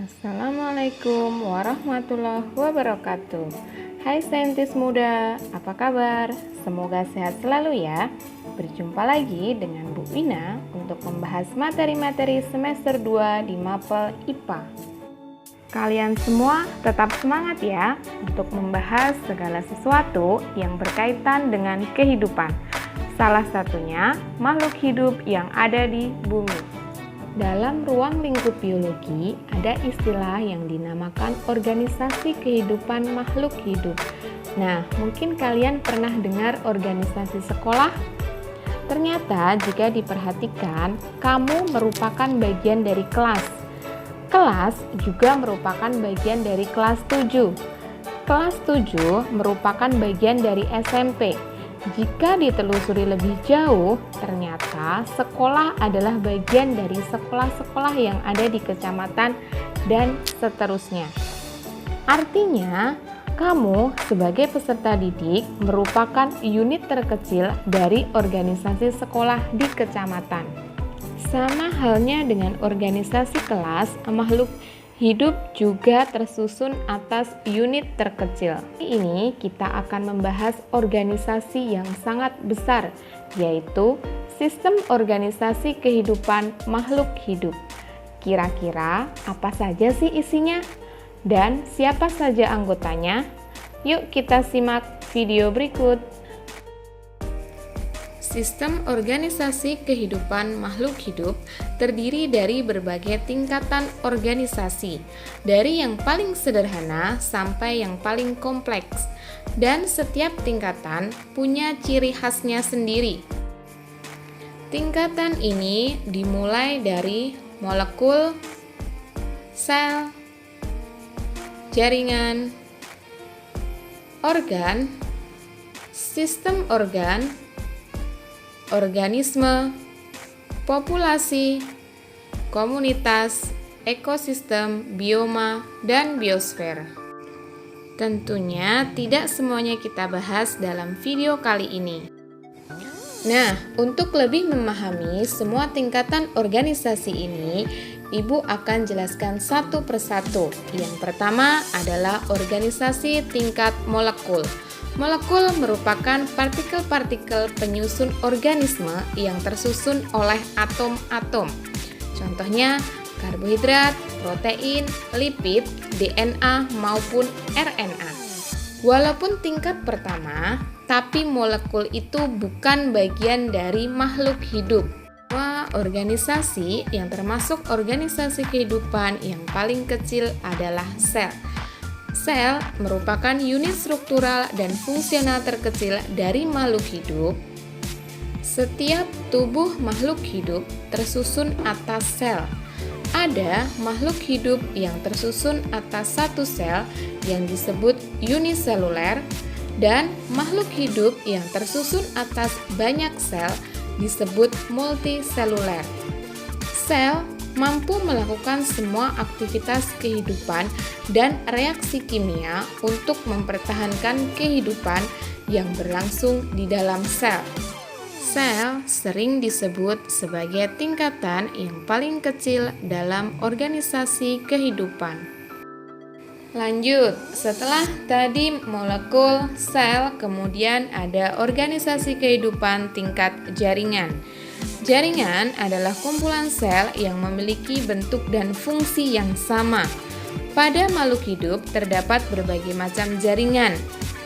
Assalamualaikum warahmatullahi wabarakatuh. Hai saintis muda, apa kabar? Semoga sehat selalu ya. Berjumpa lagi dengan Bu Wina untuk membahas materi-materi semester 2 di Mapel IPA. Kalian semua tetap semangat ya untuk membahas segala sesuatu yang berkaitan dengan kehidupan. Salah satunya makhluk hidup yang ada di bumi. Dalam ruang lingkup biologi, ada istilah yang dinamakan organisasi kehidupan makhluk hidup. Nah, mungkin kalian pernah dengar organisasi sekolah? Ternyata jika diperhatikan, kamu merupakan bagian dari kelas. Kelas juga merupakan bagian dari kelas 7. Kelas 7 merupakan bagian dari SMP. Jika ditelusuri lebih jauh, ternyata sekolah adalah bagian dari sekolah-sekolah yang ada di kecamatan dan seterusnya. Artinya, kamu sebagai peserta didik merupakan unit terkecil dari organisasi sekolah di kecamatan. Sama halnya dengan organisasi kelas, makhluk hidup juga tersusun atas unit terkecil. Ini kita akan membahas organisasi yang sangat besar, yaitu sistem organisasi kehidupan makhluk hidup. Kira-kira apa saja sih isinya? Dan siapa saja anggotanya? Yuk kita simak video berikut. Sistem organisasi kehidupan makhluk hidup terdiri dari berbagai tingkatan organisasi, dari yang paling sederhana sampai yang paling kompleks, dan setiap tingkatan punya ciri khasnya sendiri. Tingkatan ini dimulai dari molekul, sel, jaringan, organ, sistem organ, organisme, populasi, komunitas, ekosistem, bioma, dan biosfer. Tentunya tidak semuanya kita bahas dalam video kali ini. Nah, untuk lebih memahami semua tingkatan organisasi ini, Ibu akan jelaskan satu persatu. Yang pertama adalah organisasi tingkat molekul. Molekul merupakan partikel-partikel penyusun organisme yang tersusun oleh atom-atom. Contohnya karbohidrat, protein, lipid, DNA, maupun RNA. Walaupun tingkat pertama, tapi molekul itu bukan bagian dari makhluk hidup. Semua organisasi yang termasuk organisasi kehidupan yang paling kecil adalah sel. Sel merupakan unit struktural dan fungsional terkecil dari makhluk hidup. Setiap tubuh makhluk hidup tersusun atas sel. Ada makhluk hidup yang tersusun atas satu sel yang disebut uniseluler, dan makhluk hidup yang tersusun atas banyak sel disebut multiseluler. Sel mampu melakukan semua aktivitas kehidupan dan reaksi kimia untuk mempertahankan kehidupan yang berlangsung di dalam sel. Sel sering disebut sebagai tingkatan yang paling kecil dalam organisasi kehidupan. Lanjut, setelah tadi molekul, sel, kemudian ada organisasi kehidupan tingkat jaringan. Jaringan adalah kumpulan sel yang memiliki bentuk dan fungsi yang sama. Pada makhluk hidup terdapat berbagai macam jaringan.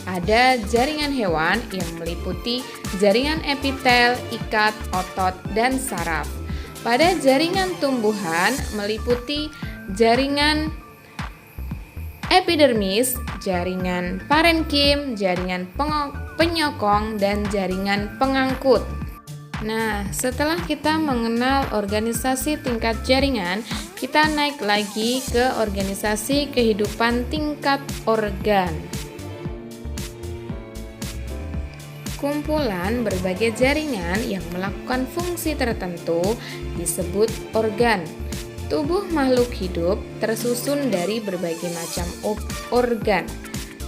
Ada jaringan hewan yang meliputi jaringan epitel, ikat, otot, dan saraf. Pada jaringan tumbuhan meliputi jaringan epidermis, jaringan parenkim, jaringan penyokong, dan jaringan pengangkut. Nah, setelah kita mengenal organisasi tingkat jaringan, kita naik lagi ke organisasi kehidupan tingkat organ. Kumpulan berbagai jaringan yang melakukan fungsi tertentu disebut organ. Tubuh makhluk hidup tersusun dari berbagai macam organ.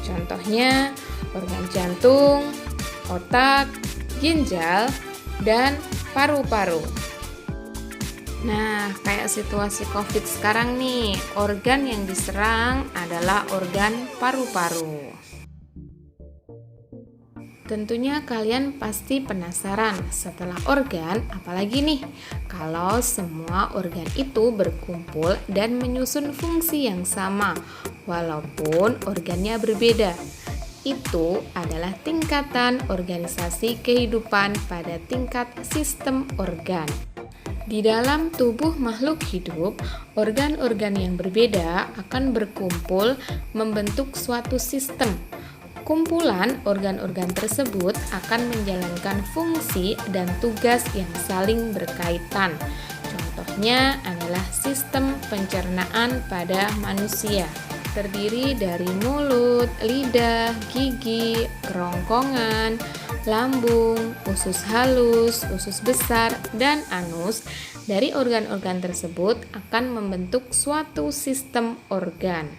Contohnya, organ jantung, otak, ginjal, dan paru-paru. Nah, kayak situasi COVID sekarang nih, organ yang diserang adalah organ paru-paru. Tentunya kalian pasti penasaran setelah organ, apalagi nih kalau semua organ itu berkumpul dan menyusun fungsi yang sama, walaupun organnya berbeda. Itu adalah tingkatan organisasi kehidupan pada tingkat sistem organ. Di dalam tubuh makhluk hidup, organ-organ yang berbeda akan berkumpul membentuk suatu sistem. Kumpulan organ-organ tersebut akan menjalankan fungsi dan tugas yang saling berkaitan. Contohnya adalah sistem pencernaan pada manusia. Terdiri dari mulut, lidah, gigi, kerongkongan, lambung, usus halus, usus besar, dan anus. Dari organ-organ tersebut akan membentuk suatu sistem organ.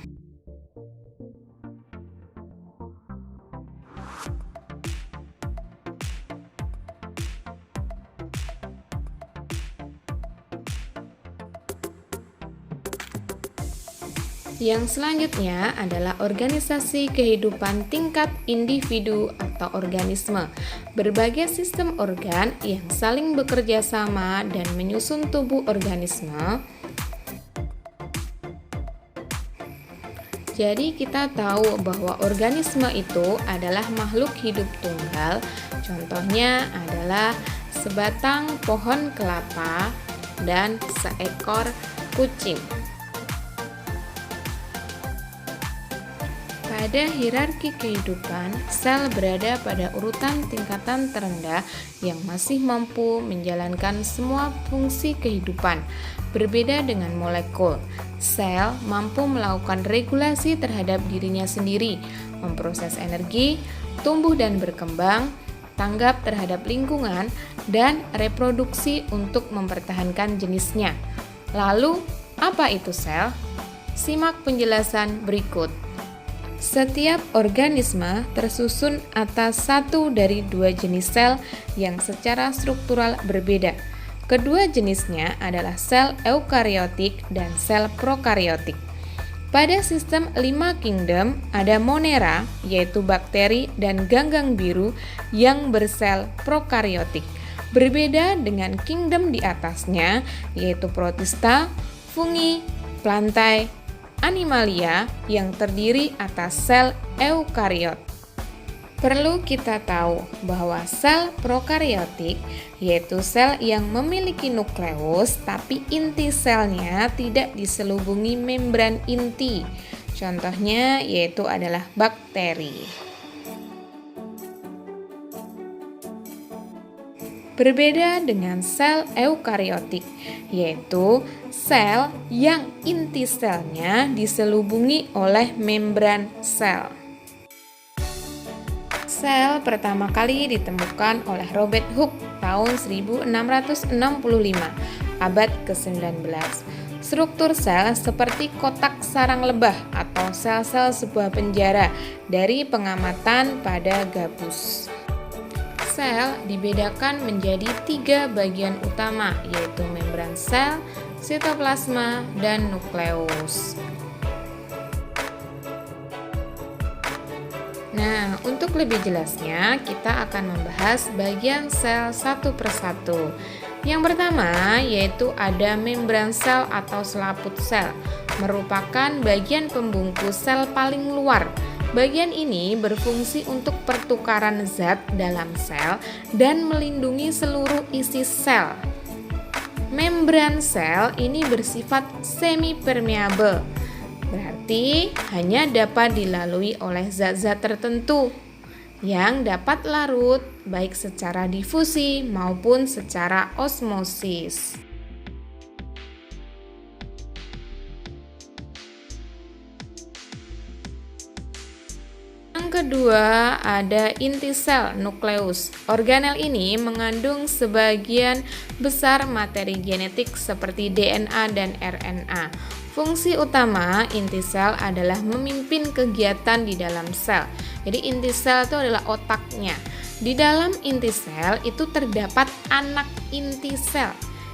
Yang selanjutnya adalah organisasi kehidupan tingkat individu atau organisme. Berbagai sistem organ yang saling bekerja sama dan menyusun tubuh organisme. Jadi kita tahu bahwa organisme itu adalah makhluk hidup tunggal. Contohnya adalah sebatang pohon kelapa dan seekor kucing. Pada hierarki kehidupan, sel berada pada urutan tingkatan terendah yang masih mampu menjalankan semua fungsi kehidupan. Berbeda dengan molekul, sel mampu melakukan regulasi terhadap dirinya sendiri, memproses energi, tumbuh dan berkembang, tanggap terhadap lingkungan, dan reproduksi untuk mempertahankan jenisnya. Lalu, apa itu sel? Simak penjelasan berikut. Setiap organisme tersusun atas satu dari dua jenis sel yang secara struktural berbeda. Kedua jenisnya adalah sel eukariotik dan sel prokariotik. Pada sistem 5 kingdom ada monera, yaitu bakteri dan ganggang biru yang bersel prokariotik. Berbeda dengan kingdom di atasnya, yaitu protista, fungi, plantae, animalia yang terdiri atas sel eukariot. Perlu kita tahu bahwa sel prokariotik yaitu sel yang memiliki nukleus tapi inti selnya tidak diselubungi membran inti. Contohnya yaitu adalah bakteri. Berbeda dengan sel eukariotik, yaitu sel yang inti selnya diselubungi oleh membran sel. Sel pertama kali ditemukan oleh Robert Hooke tahun 1665, abad ke-19. Struktur sel seperti kotak sarang lebah atau sel-sel sebuah penjara dari pengamatan pada gabus. Sel dibedakan menjadi 3 bagian utama, yaitu membran sel, sitoplasma, dan nukleus. Nah, untuk lebih jelasnya, kita akan membahas bagian sel satu persatu. Yang pertama, yaitu ada membran sel atau selaput sel, merupakan bagian pembungkus sel paling luar. Bagian ini berfungsi untuk pertukaran zat dalam sel dan melindungi seluruh isi sel. Membran sel ini bersifat semi-permeable, berarti hanya dapat dilalui oleh zat-zat tertentu yang dapat larut baik secara difusi maupun secara osmosis. Yang kedua ada inti sel nukleus. Organel ini mengandung sebagian besar materi genetik seperti DNA dan RNA. Fungsi utama inti sel adalah memimpin kegiatan di dalam sel. Jadi inti sel itu adalah otaknya. Di dalam inti sel itu terdapat anak inti sel.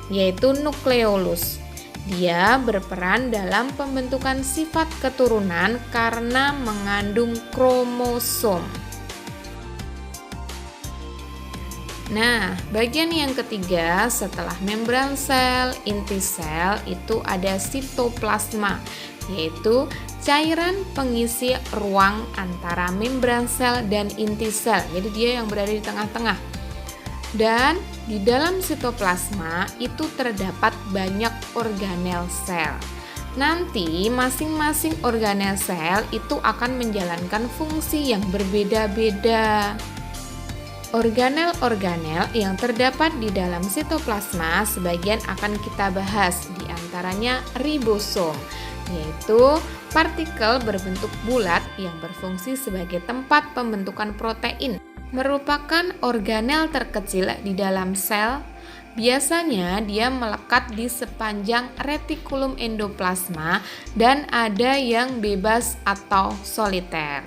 yaitu nukleolus. Dia berperan dalam pembentukan sifat keturunan karena mengandung kromosom. Nah, bagian yang ketiga setelah membran sel, inti sel itu ada sitoplasma, yaitu cairan pengisi ruang antara membran sel dan inti sel. Jadi dia yang berada di tengah-tengah. Dan di dalam sitoplasma itu terdapat banyak organel sel. Nanti masing-masing organel sel itu akan menjalankan fungsi yang berbeda-beda. Organel-organel yang terdapat di dalam sitoplasma sebagian akan kita bahas, di antaranya ribosom, yaitu partikel berbentuk bulat yang berfungsi sebagai tempat pembentukan protein. Merupakan organel terkecil di dalam sel. Biasanya dia melekat di sepanjang retikulum endoplasma dan ada yang bebas atau soliter.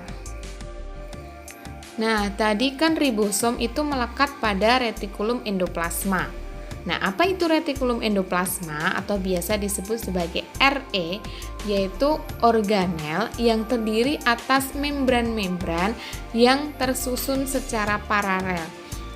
Nah, tadi kan ribosom itu melekat pada retikulum endoplasma. Nah, apa itu retikulum endoplasma atau biasa disebut sebagai RE, yaitu organel yang terdiri atas membran-membran yang tersusun secara paralel.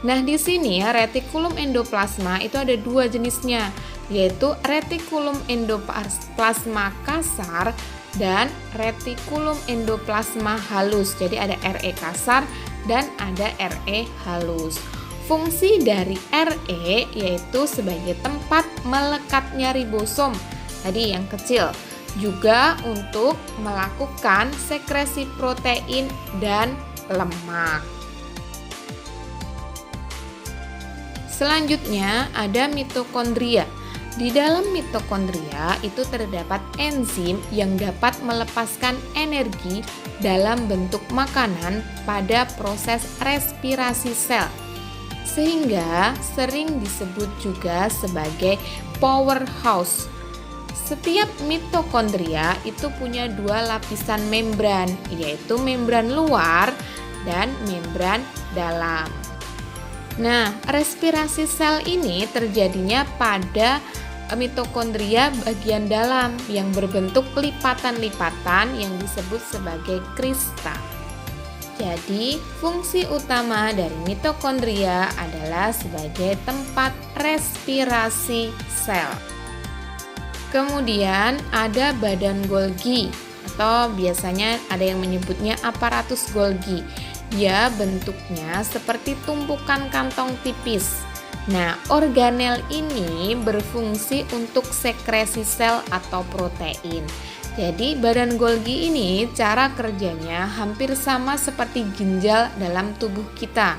Nah, di sini retikulum endoplasma itu ada dua jenisnya, yaitu retikulum endoplasma kasar dan retikulum endoplasma halus. Jadi ada RE kasar dan ada RE halus. Fungsi dari RE yaitu sebagai tempat melekatnya ribosom, tadi yang kecil, juga untuk melakukan sekresi protein dan lemak. Selanjutnya ada mitokondria. Di dalam mitokondria itu terdapat enzim yang dapat melepaskan energi dalam bentuk makanan pada proses respirasi sel, sehingga sering disebut juga sebagai powerhouse. Setiap mitokondria itu punya dua lapisan membran, yaitu membran luar dan membran dalam. Nah, respirasi sel ini terjadinya pada mitokondria bagian dalam yang berbentuk lipatan-lipatan yang disebut sebagai kristal. Jadi, fungsi utama dari mitokondria adalah sebagai tempat respirasi sel. Kemudian ada badan Golgi atau biasanya ada yang menyebutnya aparatus Golgi. Dia bentuknya seperti tumpukan kantong tipis. Nah, organel ini berfungsi untuk sekresi sel atau protein. Jadi badan Golgi ini cara kerjanya hampir sama seperti ginjal dalam tubuh kita.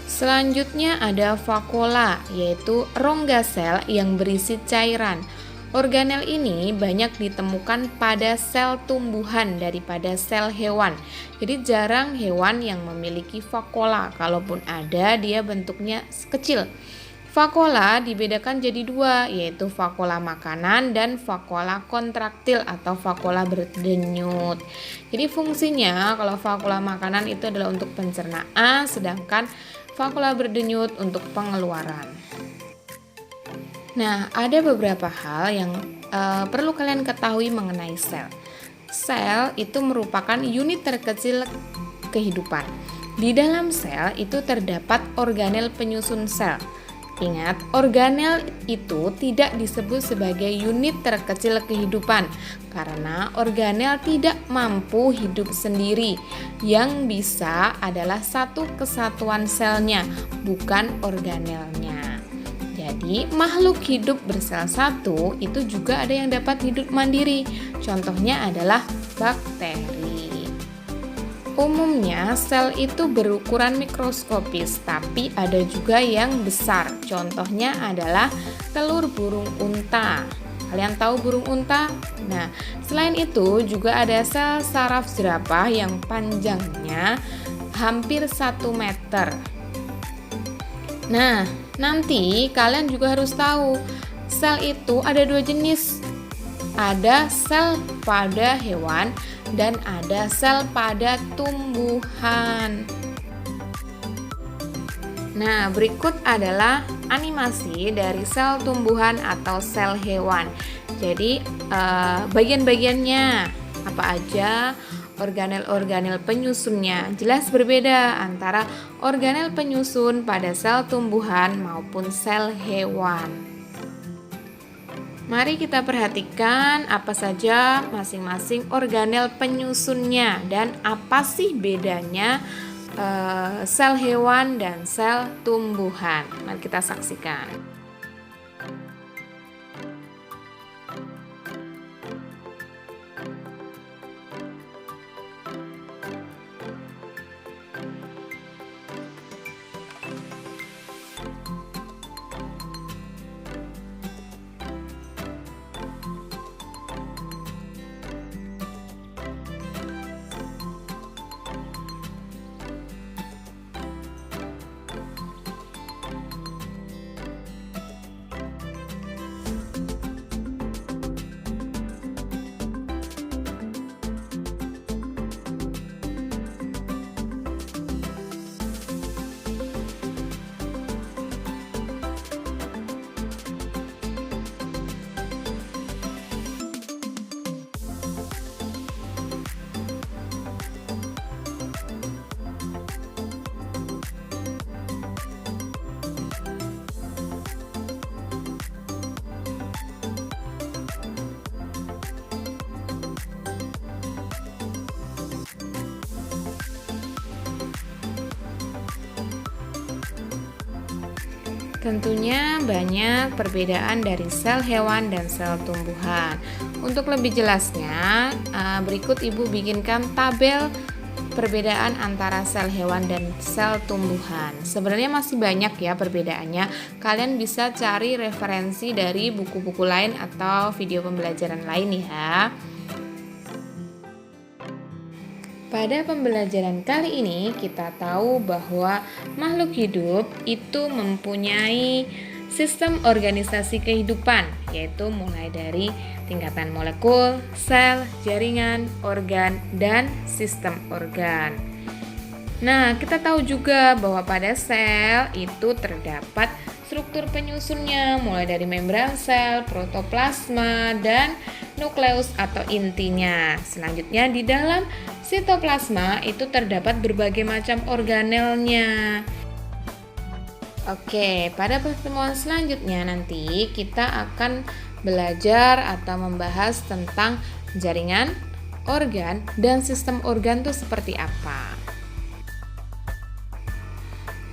Selanjutnya ada vakuola, yaitu rongga sel yang berisi cairan. Organel ini banyak ditemukan pada sel tumbuhan daripada sel hewan. Jadi jarang hewan yang memiliki vakuola, kalaupun ada dia bentuknya kecil. Vakuola dibedakan jadi dua, yaitu vakuola makanan dan vakuola kontraktil atau vakuola berdenyut. Jadi fungsinya kalau vakuola makanan itu adalah untuk pencernaan, sedangkan vakuola berdenyut untuk pengeluaran. Nah, ada beberapa hal yang perlu kalian ketahui mengenai sel. Sel itu merupakan unit terkecil kehidupan. Di dalam sel itu terdapat organel penyusun sel. Ingat, organel itu tidak disebut sebagai unit terkecil kehidupan karena organel tidak mampu hidup sendiri. Yang bisa adalah satu kesatuan selnya, bukan organelnya. Jadi, makhluk hidup bersel satu itu juga ada yang dapat hidup mandiri. Contohnya adalah bakteri. Umumnya sel itu berukuran mikroskopis, tapi ada juga yang besar. Contohnya adalah telur burung unta. Kalian tahu burung unta? Nah, selain itu juga ada sel saraf jerapah yang panjangnya hampir 1 meter. Nah, nanti kalian juga harus tahu, sel itu ada 2 jenis. Ada sel pada hewan dan ada sel pada tumbuhan. Nah, berikut adalah animasi dari sel tumbuhan atau sel hewan. Jadi bagian-bagiannya apa aja, organel-organel penyusunnya jelas berbeda antara organel penyusun pada sel tumbuhan maupun sel hewan. Mari kita perhatikan apa saja masing-masing organel penyusunnya dan apa sih bedanya sel hewan dan sel tumbuhan. Mari kita saksikan. Tentunya banyak perbedaan dari sel hewan dan sel tumbuhan. Untuk lebih jelasnya, berikut Ibu bikinkan tabel perbedaan antara sel hewan dan sel tumbuhan. Sebenarnya masih banyak ya perbedaannya. Kalian bisa cari referensi dari buku-buku lain atau video pembelajaran lain ya. Pada pembelajaran kali ini kita tahu bahwa makhluk hidup itu mempunyai sistem organisasi kehidupan, yaitu mulai dari tingkatan molekul, sel, jaringan, organ, dan sistem organ. Nah, kita tahu juga bahwa pada sel itu terdapat struktur penyusunnya mulai dari membran sel, protoplasma, dan nukleus atau intinya. Selanjutnya di dalam sitoplasma itu terdapat berbagai macam organelnya. Oke, pada pertemuan selanjutnya nanti kita akan belajar atau membahas tentang jaringan, organ, dan sistem organ itu seperti apa.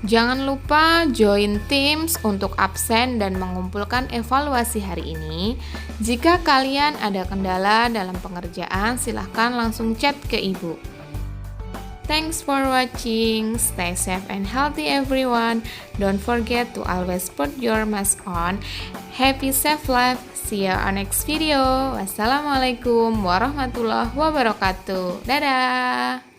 Jangan lupa join Teams untuk absen dan mengumpulkan evaluasi hari ini. Jika kalian ada kendala dalam pengerjaan, silahkan langsung chat ke Ibu. Thanks for watching. Stay safe and healthy everyone. Don't forget to always put your mask on. Happy safe life. See you on next video. Wassalamualaikum warahmatullahi wabarakatuh. Dadah.